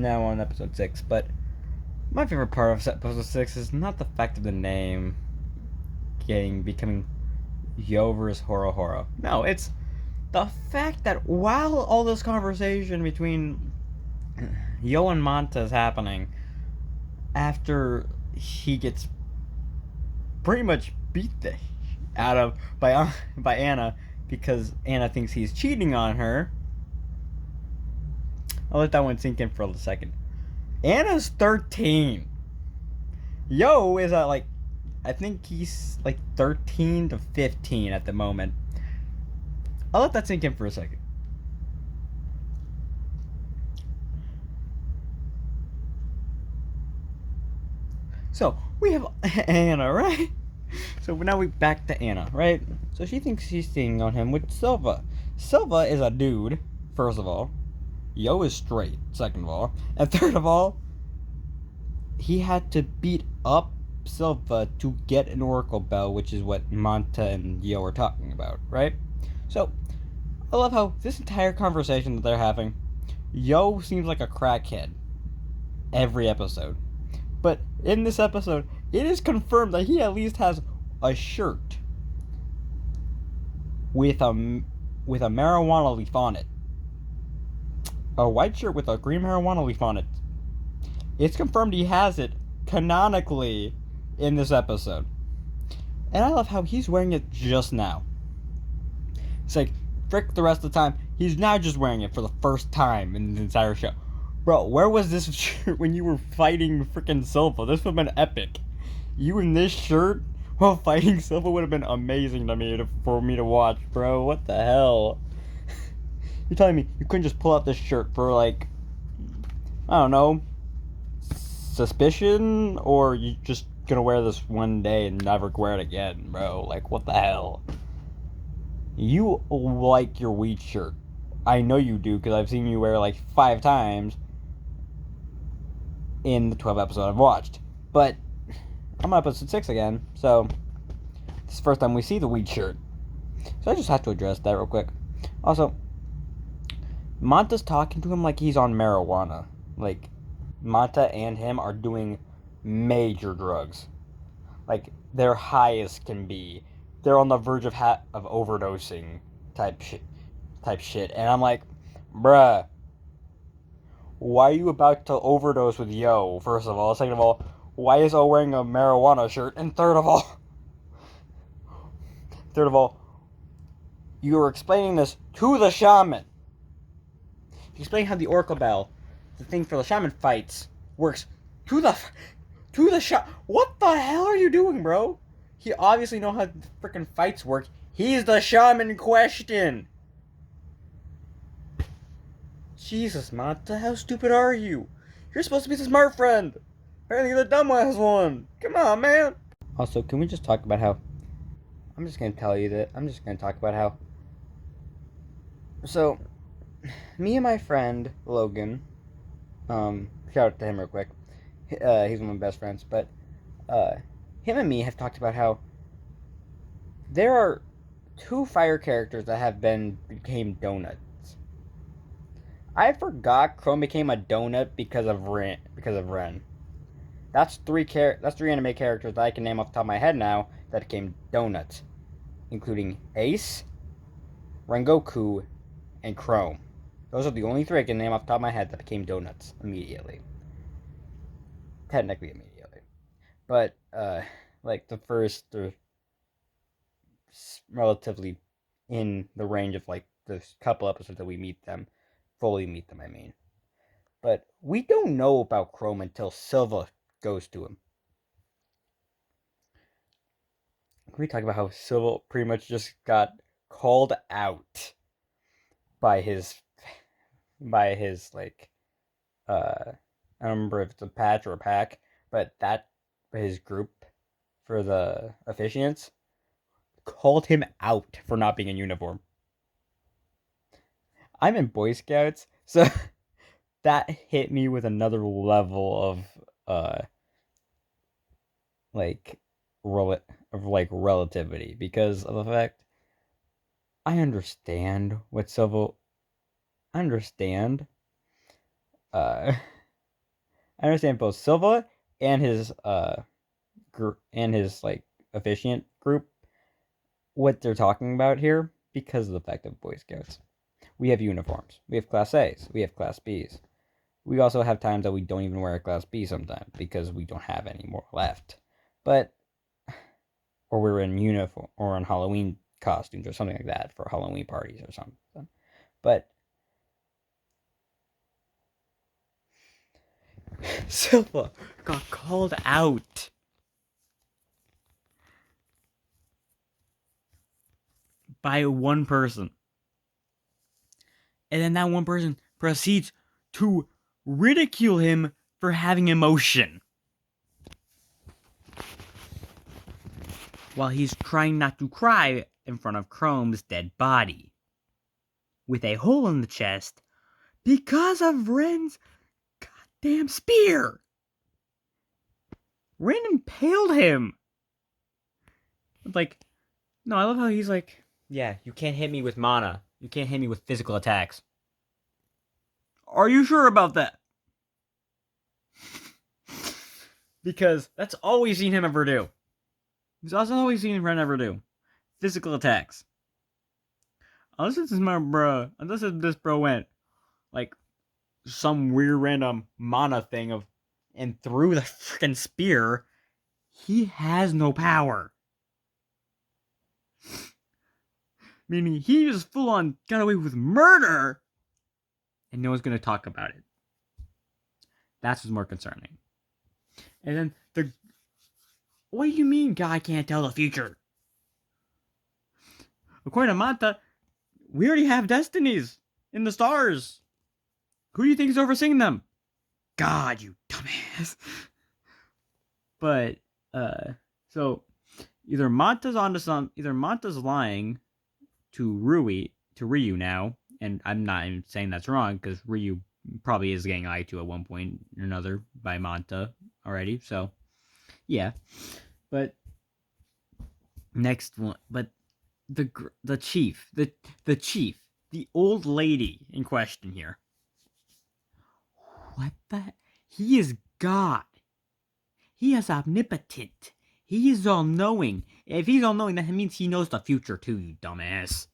now on episode 6, but my favorite part of episode 6 is not the fact of the name becoming Yo versus Horo Horo. No, it's the fact that while all this conversation between Yo and Manta is happening, after he gets pretty much beat the out of by Anna because Anna thinks he's cheating on her. I'll let that one sink in for a second. Anna's 13. Yo is at like, I think he's like 13 to 15 at the moment. I'll let that sink in for a second. So we have Anna, right? So now we back to Anna, right? So she thinks she's cheating on him with Silva. Silva is a dude, first of all. Yo is straight, second of all. And third of all, he had to beat up Silva to get an Oracle Bell, which is what Manta and Yo are talking about, right? So, I love how this entire conversation that they're having, Yo seems like a crackhead every episode. But in this episode, it is confirmed that he at least has a shirt with a marijuana leaf on it. A white shirt with a green marijuana leaf on it. It's confirmed he has it canonically in this episode. And I love how he's wearing it just now. It's like, frick the rest of the time, he's now just wearing it for the first time in the entire show. Bro, where was this shirt when you were fighting freaking Silva? This would have been epic. You in this shirt while fighting Silva would have been amazing to me for me to watch, bro. What the hell? You're telling me you couldn't just pull out this shirt for, like, I don't know, suspicion? Or you just gonna wear this one day and never wear it again, bro? Like, what the hell? You like your weed shirt. I know you do, because I've seen you wear it like 5 times in the 12 episodes I've watched. But I'm on episode 6 again, so this is the first time we see the weed shirt. So I just have to address that real quick. Also, Manta's talking to him like he's on marijuana. Like, Manta and him are doing major drugs. Like, they're high as can be. They're on the verge of overdosing type shit. And I'm like, bruh, why are you about to overdose with Yo, first of all? Second of all, why is O wearing a marijuana shirt? And third of all, you were explaining this to the shaman. You explain how the Oracle Bell, the thing for the shaman fights, works to the shaman. What the hell are you doing, bro? He obviously knows how the freaking fights work. He's the shaman in question. Jesus, Manta, how stupid are you? You're supposed to be the smart friend. Apparently you're the dumbass one. Come on, man. Also, can we just talk about how... I'm just going to talk about how... So, me and my friend, Logan, shout out to him real quick. He's one of my best friends, but, him and me have talked about how there are 2 fire characters that became donuts. I forgot Chrome became a donut because of Ren. That's 3 anime characters that I can name off the top of my head now that became donuts, including Ace, Rengoku, and Chrome. Those are the only 3 I can name off the top of my head that became donuts immediately. Technically immediately. But, like, the first are relatively in the range of, like, the couple episodes that we fully meet them, I mean. But we don't know about Chrome until Silva goes to him. We talk about how Silva pretty much just got called out by his like, I don't remember if it's a patch or a pack, but his group for the officiants called him out for not being in uniform. I'm in Boy Scouts, so that hit me with another level of relativity, because of the fact I understand what Silva. I understand I understand both Silva and his like officiant group what they're talking about here because of the fact of Boy Scouts. We have uniforms. We have Class A's. We have Class B's. We also have times that we don't even wear a Class B sometimes because we don't have any more left. But or we're in uniform or in Halloween costumes or something like that for Halloween parties or something. But Silva got called out by one person. And then that one person proceeds to ridicule him for having emotion. While he's trying not to cry in front of Chrome's dead body. With a hole in the chest because of Ren's goddamn spear. Ren impaled him. Like, no, I love how he's like, yeah, you can't hit me with mana. You can't hit me with physical attacks. Are you sure about that? Because that's all we've seen him ever do. He's also always seen Ren ever do. Physical attacks. Unless this bro went like some weird random mana thing of and threw the freaking spear, he has no power. Meaning he just full on got away with murder and no one's gonna talk about it. That's what's more concerning. And then what do you mean God can't tell the future? According to Manta, we already have destinies in the stars. Who do you think is overseeing them? God, you dumbass. But, so either Manta's lying to Ryu now, and I'm not even saying that's wrong, because Ryu probably is getting lied to at one point or another by Manta already, so, yeah. But, next one, but the chief, the old lady in question here. What the? He is God. He is omnipotent. He is all-knowing. If he's all-knowing, that means he knows the future too, you dumbass.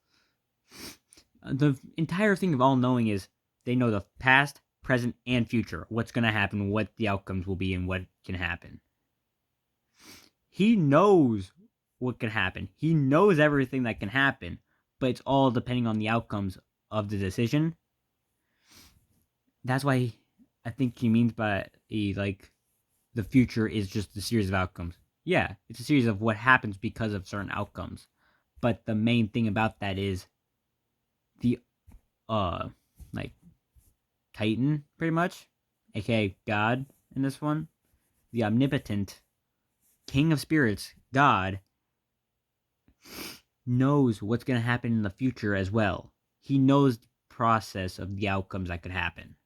The entire thing of all-knowing is they know the past, present, and future. What's going to happen, what the outcomes will be, and what can happen. He knows what can happen. He knows everything that can happen, but it's all depending on the outcomes of the decision. That's why I think he means by the future is just a series of outcomes. Yeah, it's a series of what happens because of certain outcomes. But the main thing about that is the Titan, pretty much, aka God in this one, the omnipotent King of Spirits, God, knows what's going to happen in the future as well. He knows the process of the outcomes that could happen.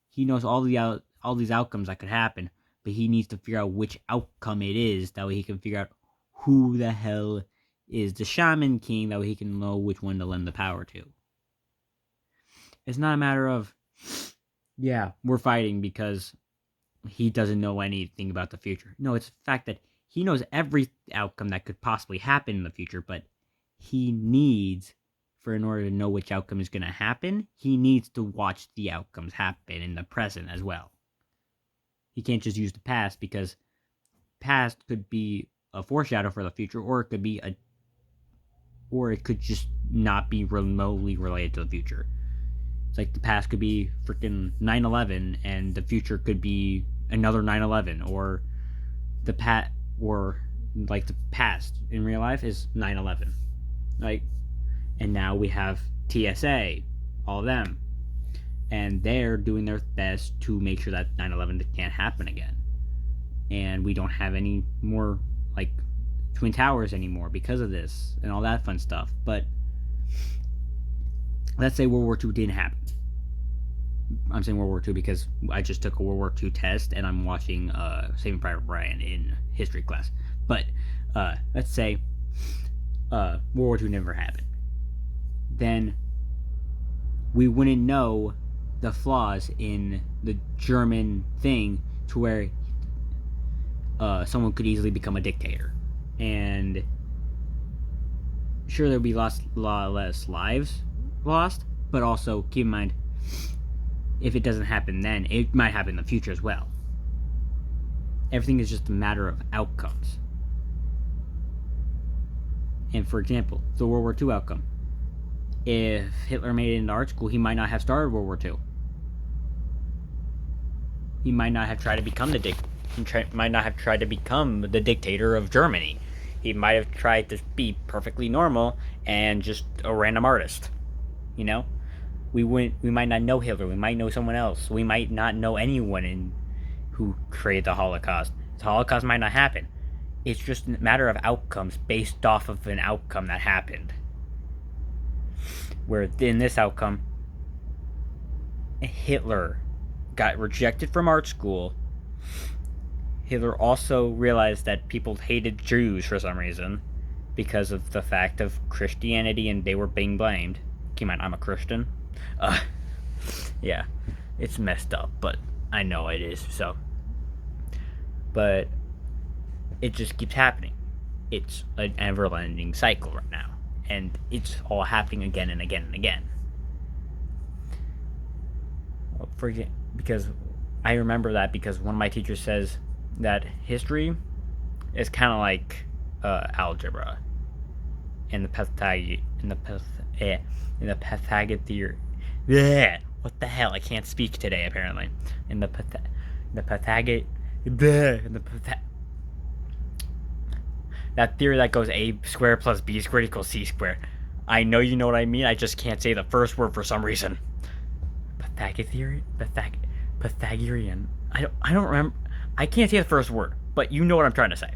He knows all these outcomes that could happen, but he needs to figure out which outcome it is. That way he can figure out who the hell is the Shaman King. That way he can know which one to lend the power to. It's not a matter of, yeah, we're fighting because he doesn't know anything about the future. No, it's the fact that he knows every outcome that could possibly happen in the future, but he needs, in order to know which outcome is going to happen, he needs to watch the outcomes happen in the present as well. He can't just use the past, because past could be a foreshadow for the future, or it could just not be remotely related to the future. It's like the past could be freaking 9/11, and the future could be another 9/11, or the past in real life is 9/11. And now we have TSA, all of them. And they're doing their best to make sure that 9/11 can't happen again. And we don't have any more, Twin Towers anymore because of this, and all that fun stuff. But let's say World War II didn't happen. I'm saying World War II because I just took a World War II test, and I'm watching Saving Private Ryan in history class. But let's say World War II never happened. Then we wouldn't know the flaws in the German thing to where someone could easily become a dictator. And sure, there'll be a lot less lives lost, but also keep in mind, if it doesn't happen then, it might happen in the future as well. Everything is just a matter of outcomes. And for example, the World War II outcome. If Hitler made it into art school, he might not have started World War II. He might not have tried to become the dictator of Germany. He might have tried to be perfectly normal and just a random artist. You know, we might not know Hitler. We might know someone else. We might not know anyone who created the Holocaust. The Holocaust might not happen. It's just a matter of outcomes based off of an outcome that happened. Where in this outcome, Hitler got rejected from art school. Hitler also realized that people hated Jews for some reason because of the fact of Christianity, and they were being blamed. Keep in mind, I'm a Christian. Yeah, it's messed up, but I know it is, so. But it just keeps happening. It's an ever-ending cycle right now, and it's all happening again and again and again. Because I remember that because one of my teachers says that history is kind of like algebra and the Pythagorean. Yeah, what the hell? I can't speak today apparently. In the Pythagorean. That theory that goes a squared plus b squared equals c squared. I know you know what I mean. I just can't say the first word for some reason. Pythagorean. I don't remember. I can't say the first word, but you know what I'm trying to say.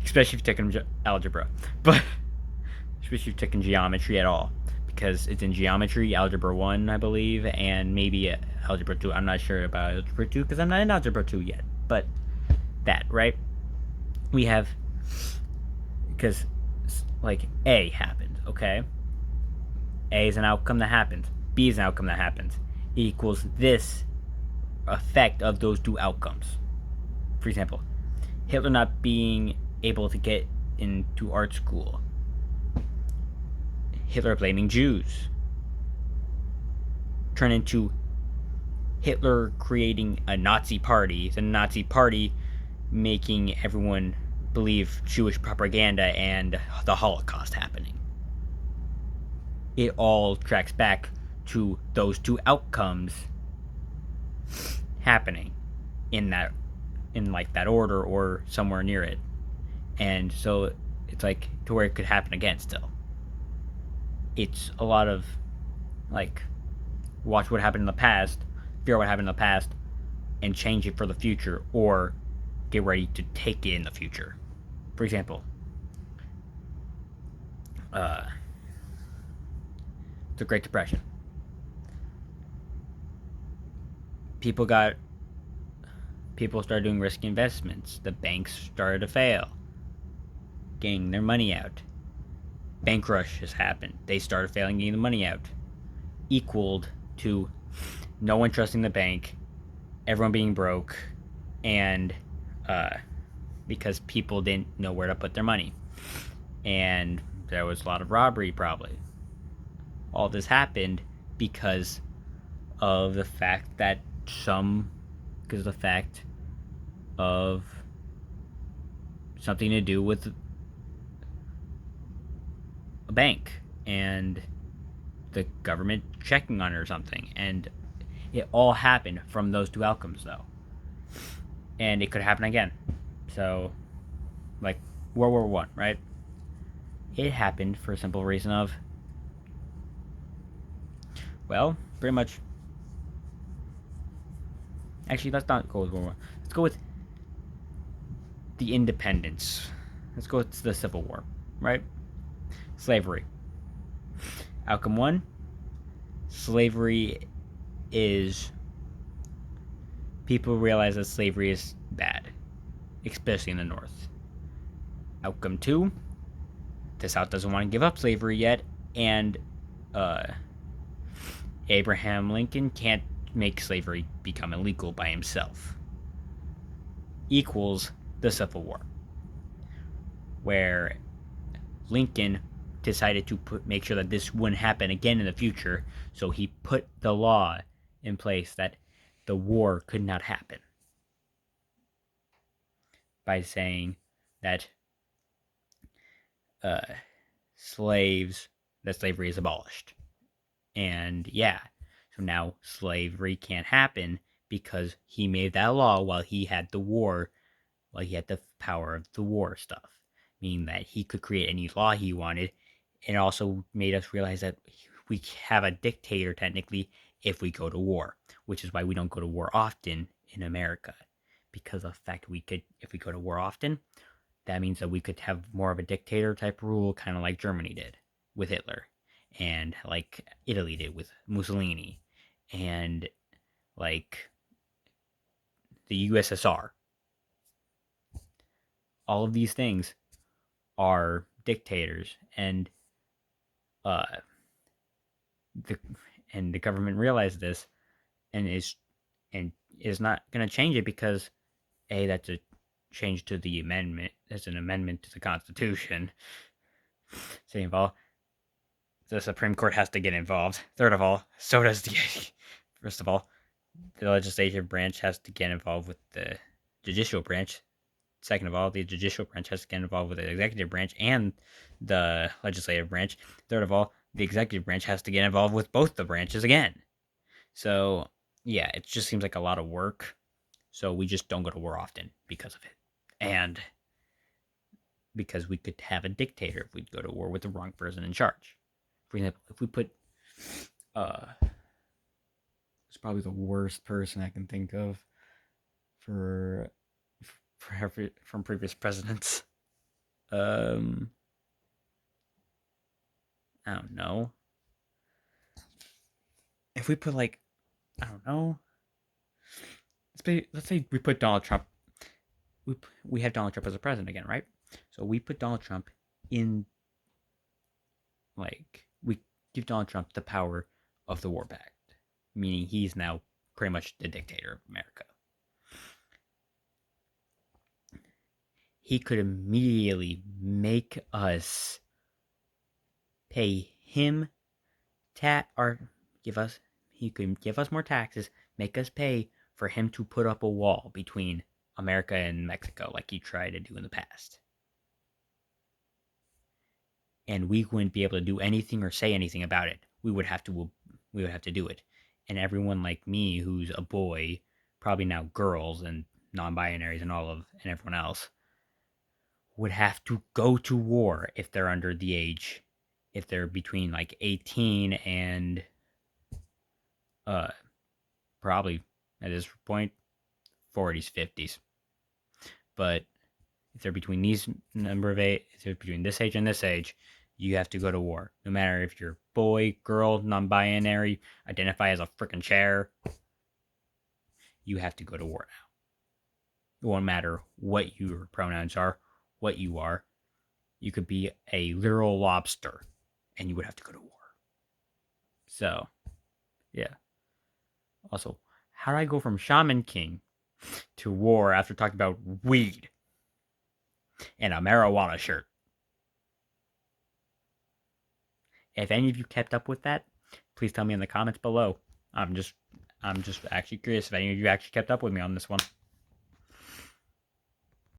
Especially if you've taken algebra, but especially if you've taken geometry at all, because it's in geometry, algebra 1, I believe, and maybe algebra 2. I'm not sure about algebra 2 because I'm not in algebra 2 yet, but that, right? We have, because like A happened, okay? A is an outcome that happens. B is an outcome that happens. E equals this effect of those two outcomes. For example, Hitler not being able to get into art school. Hitler blaming Jews. Turn into Hitler creating a Nazi party. The Nazi party making everyone believe Jewish propaganda and the Holocaust happening. It all tracks back to those two outcomes happening in that order or somewhere near it. And so it's like to where it could happen again still. It's a lot of like watch what happened in the past, figure out what happened in the past, and change it for the future, or get ready to take it in the future. For example, the Great Depression. People started doing risky investments. The banks started to fail, getting their money out. Bank rushes happened. They started failing getting the money out. Equaled to no one trusting the bank, everyone being broke, and because people didn't know where to put their money. And there was a lot of robbery probably. All this happened because of the fact of something to do with a bank and the government checking on it or something. And it all happened from those two outcomes, though. And it could happen again. So, like World War One, right? It happened for a simple reason of, well, pretty much. Actually, let's not go with World War. Let's go with the independence. Let's go with the Civil War, right? Slavery. Outcome 1, slavery is, people realize that slavery is bad, especially in the North. Outcome 2, the South doesn't want to give up slavery yet, and Abraham Lincoln can't make slavery become illegal by himself. Equals the Civil War, where Lincoln decided to make sure that this wouldn't happen again in the future, so he put the law in place that the war could not happen by saying that uh, slaves that slavery is abolished. And yeah, so now slavery can't happen because he made that law while he had the war, while he had the power of the war stuff, meaning that he could create any law he wanted. It also made us realize that we have a dictator technically if we go to war, which is why we don't go to war often in America. Because of the fact we could, if we go to war often, that means that we could have more of a dictator type rule, kind of like Germany did with Hitler, and like Italy did with Mussolini, and like the USSR. All of these things are dictators, uh, the the government realized this and is not going to change it because that's a change to the amendment. That's an amendment to the Constitution. Second of all, the Supreme Court has to get involved. Third of all, so does the. First of all, the legislative branch has to get involved with the judicial branch. Second of all, the judicial branch has to get involved with the executive branch and the legislative branch. Third of all, the executive branch has to get involved with both the branches again. So, yeah, it just seems like a lot of work. So we just don't go to war often because of it. And because we could have a dictator if we'd go to war with the wrong person in charge. For example, if we put it's probably the worst person I can think of for from previous presidents. I don't know. If we put like, I don't know. Let's say we put Donald Trump. We have Donald Trump as a president again, right? So we put Donald Trump in, like, we give Donald Trump the power of the War Pact, meaning he's now pretty much the dictator of America. He could immediately make us pay him or give us, he could give us more taxes, make us pay for him to put up a wall between America and Mexico like he tried to do in the past. And we wouldn't be able to do anything or say anything about it. We would have to do it. And everyone like me who's a boy, probably now girls and non-binaries and everyone else would have to go to war if they're under the age, if they're between like 18 and probably at this point 40s 50s. But if they're between these number of age, if they're between this age and this age, you have to go to war, no matter if you're boy, girl, non-binary, identify as a freaking chair. You have to go to war now. It won't matter what your pronouns are, what you are. You could be a literal lobster, and you would have to go to war. So, yeah. Also, how do I go from Shaman King to war after talking about weed and a marijuana shirt? If any of you kept up with that, please tell me in the comments below. I'm just actually curious if any of you actually kept up with me on this one.